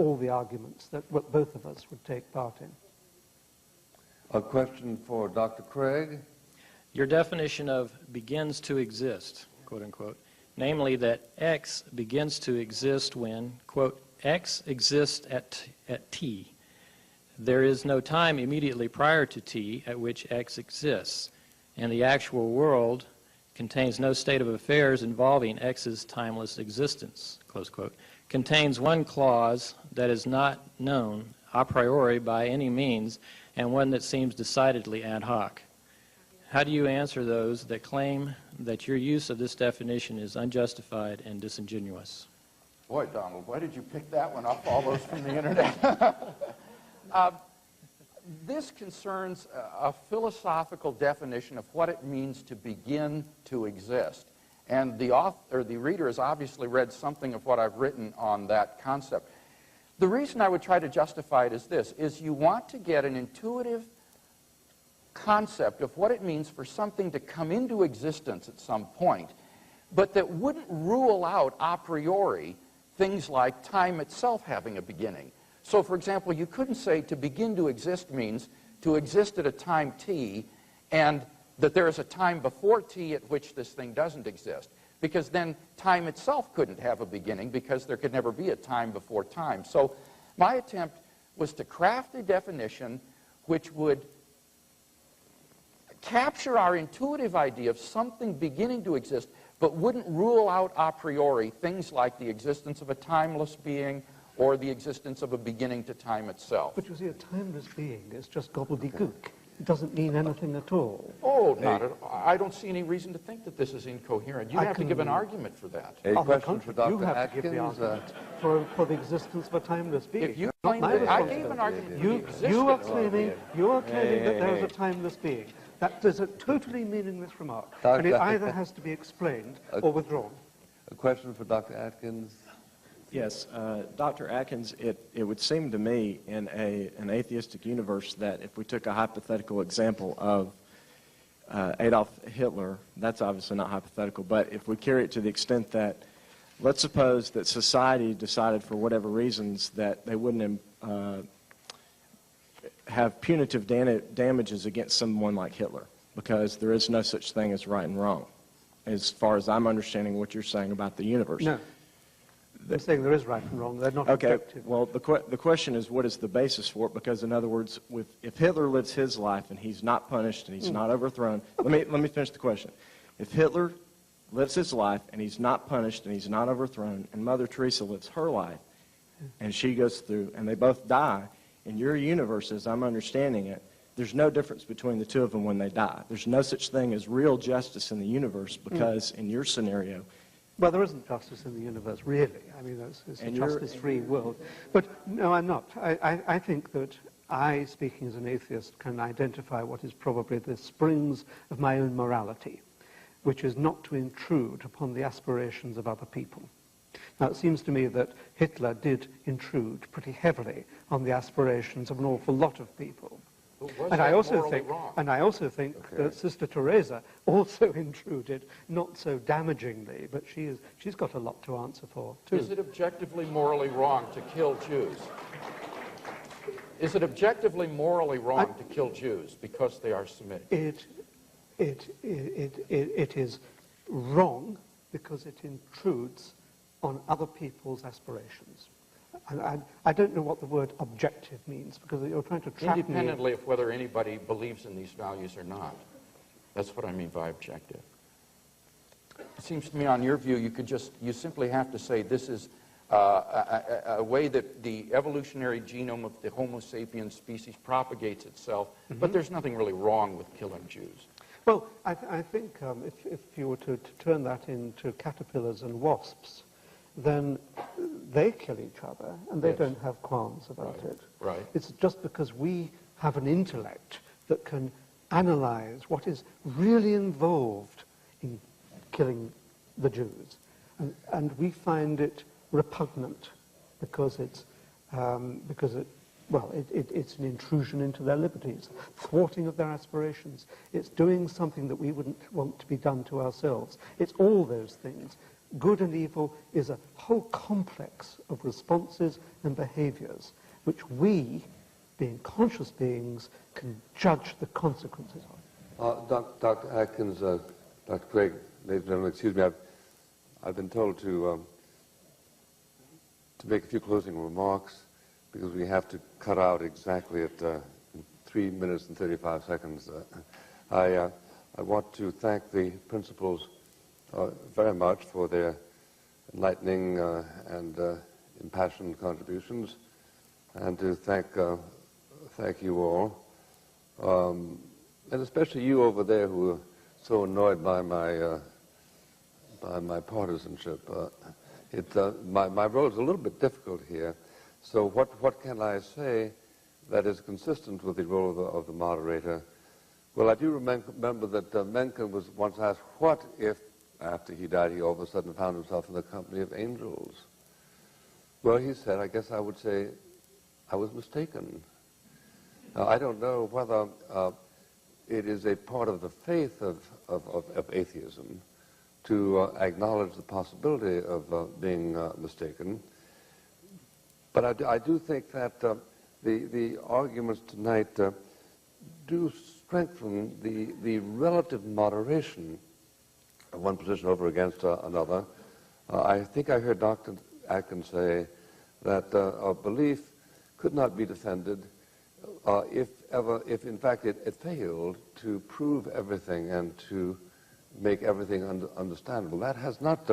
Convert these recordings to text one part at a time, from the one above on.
all the arguments that both of us would take part in. A question for Dr. Craig. Your definition of begins to exist, quote unquote, namely that X begins to exist when, quote, X exists at T. There is no time immediately prior to T at which X exists, and the actual world contains no state of affairs involving X's timeless existence, close quote, contains one clause that is not known a priori by any means, and one that seems decidedly ad hoc. How do you answer those that claim that your use of this definition is unjustified and disingenuous? Boy, Donald, why did you pick that one up, all those from the internet? This concerns a philosophical definition of what it means to begin to exist. And the reader has obviously read something of what I've written on that concept. The reason I would try to justify it is this, is you want to get an intuitive concept of what it means for something to come into existence at some point, but that wouldn't rule out a priori things like time itself having a beginning. So, for example, you couldn't say to begin to exist means to exist at a time t, and that there is a time before t at which this thing doesn't exist, because then time itself couldn't have a beginning, because there could never be a time before time. So my attempt was to craft a definition which would capture our intuitive idea of something beginning to exist, but wouldn't rule out a priori things like the existence of a timeless being or the existence of a beginning to time itself. But you see, a timeless being is just gobbledygook. It doesn't mean anything at all. Oh, not at all. I don't see any reason to think that this is incoherent. You have to give an argument for that. A question for Dr. You have Atkins. to give the argument for the existence of a timeless being. If you claim that, I gave an argument for the existence. You are claiming that there is a timeless being. That is a totally meaningless remark, and it either has to be explained or withdrawn. A question for Dr. Atkins. Yes, Dr. Atkins, it would seem to me in an atheistic universe that if we took a hypothetical example of Adolf Hitler, that's obviously not hypothetical, but if we carry it to the extent that, let's suppose that society decided for whatever reasons that they wouldn't have punitive damages against someone like Hitler, because there is no such thing as right and wrong, as far as I'm understanding what you're saying about the universe. No. They're saying there is right and wrong. They're not okay. objective. Well, the question is, what is the basis for it? Because, in other words, if Hitler lives his life and he's not punished and he's not overthrown, let me finish the question. If Hitler lives his life and he's not punished and he's not overthrown, and Mother Teresa lives her life and she goes through and they both die, in your universe, as I'm understanding it, there's no difference between the two of them when they die. There's no such thing as real justice in the universe because, in your scenario, well, there isn't justice in the universe, really. I mean, it's a justice-free world. But no, I'm not. I think that I, speaking as an atheist, can identify what is probably the springs of my own morality, which is not to intrude upon the aspirations of other people. Now, it seems to me that Hitler did intrude pretty heavily on the aspirations of an awful lot of people. And I also think that Sister Teresa also intruded, not so damagingly, but she's got a lot to answer for, too. Is it objectively morally wrong to kill Jews? Is it objectively morally wrong to kill Jews because they are Semitic? It is wrong because it intrudes on other people's aspirations. And I don't know what the word objective means, because you're trying to trap me. Independently of whether anybody believes in these values or not. That's what I mean by objective. It seems to me, on your view, you simply have to say this is a way that the evolutionary genome of the Homo sapiens species propagates itself, but there's nothing really wrong with killing Jews. Well, I think if you were to turn that into caterpillars and wasps, then they kill each other, and they don't have qualms about it. Right. It's just because we have an intellect that can analyze what is really involved in killing the Jews, and we find it repugnant because it's an intrusion into their liberties, thwarting of their aspirations. It's doing something that we wouldn't want to be done to ourselves. It's all those things. good and evil is a whole complex of responses and behaviors which we, being conscious beings, can judge the consequences of. Dr. Atkins, Dr. Craig, ladies and gentlemen, excuse me, I've been told to make a few closing remarks because we have to cut out exactly at 3 minutes and 35 seconds. I want to thank the principals very much for their enlightening and impassioned contributions, and to thank you all, and especially you over there who are so annoyed by my partisanship. My role is a little bit difficult here, so what can I say that is consistent with the role of the moderator? Well, I do remember that Mencken was once asked, what if, after he died, he all of a sudden found himself in the company of angels? Well, he said, I guess I would say, I was mistaken. Now, I don't know whether it is a part of the faith of atheism to acknowledge the possibility of being mistaken. But I do think that the arguments tonight do strengthen the relative moderation of one position over against another. I think I heard Dr. Atkins say that a belief could not be defended if in fact it failed to prove everything and to make everything understandable. That has not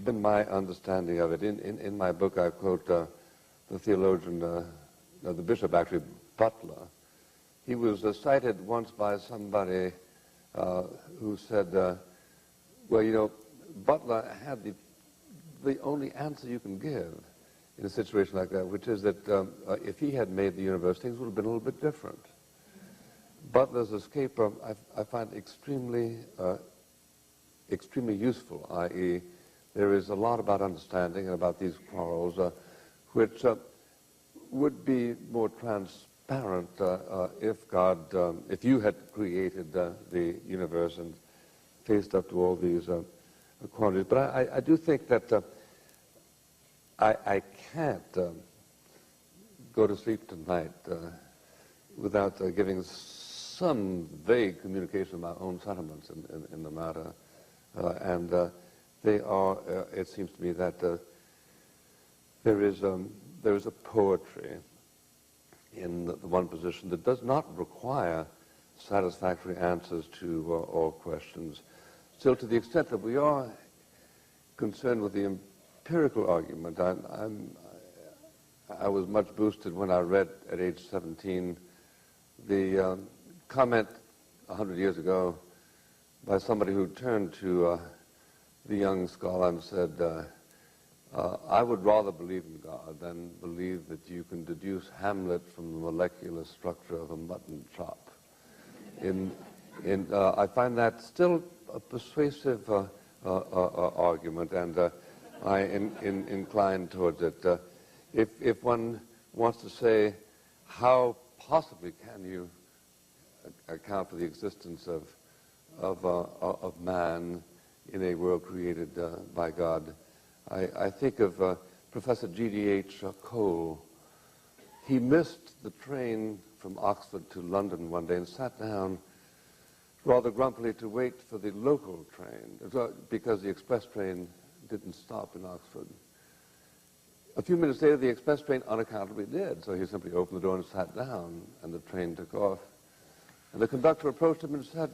been my understanding of it. In my book, I quote the theologian, the bishop actually, Butler. He was cited once by somebody who said, well, you know, Butler had the only answer you can give in a situation like that, which is that if he had made the universe, things would have been a little bit different. Butler's escape I find extremely useful, i.e., there is a lot about understanding and about these quarrels which would be more transparent if you had created the universe and faced up to all these quantities. But I do think that I can't go to sleep tonight without giving some vague communication of my own sentiments in the matter. And they are, it seems to me that there is a poetry in the one position that does not require satisfactory answers to all questions. Still, to the extent that we are concerned with the empirical argument, I was much boosted when I read at age 17 the comment 100 years ago by somebody who turned to the young scholar and said, I would rather believe in God than believe that you can deduce Hamlet from the molecular structure of a mutton chop. I find that still a persuasive argument, and I incline towards it. If one wants to say, how possibly can you account for the existence of man in a world created by God, I think of Professor G.D.H. Cole. He missed the train from Oxford to London one day and sat down rather grumpily to wait for the local train because the express train didn't stop in Oxford. A few minutes later, the express train unaccountably did, so he simply opened the door and sat down, and the train took off. And the conductor approached him and said,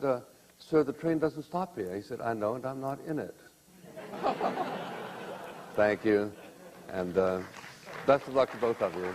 sir, the train doesn't stop here. He said, I know, and I'm not in it. Thank you, and best of luck to both of you.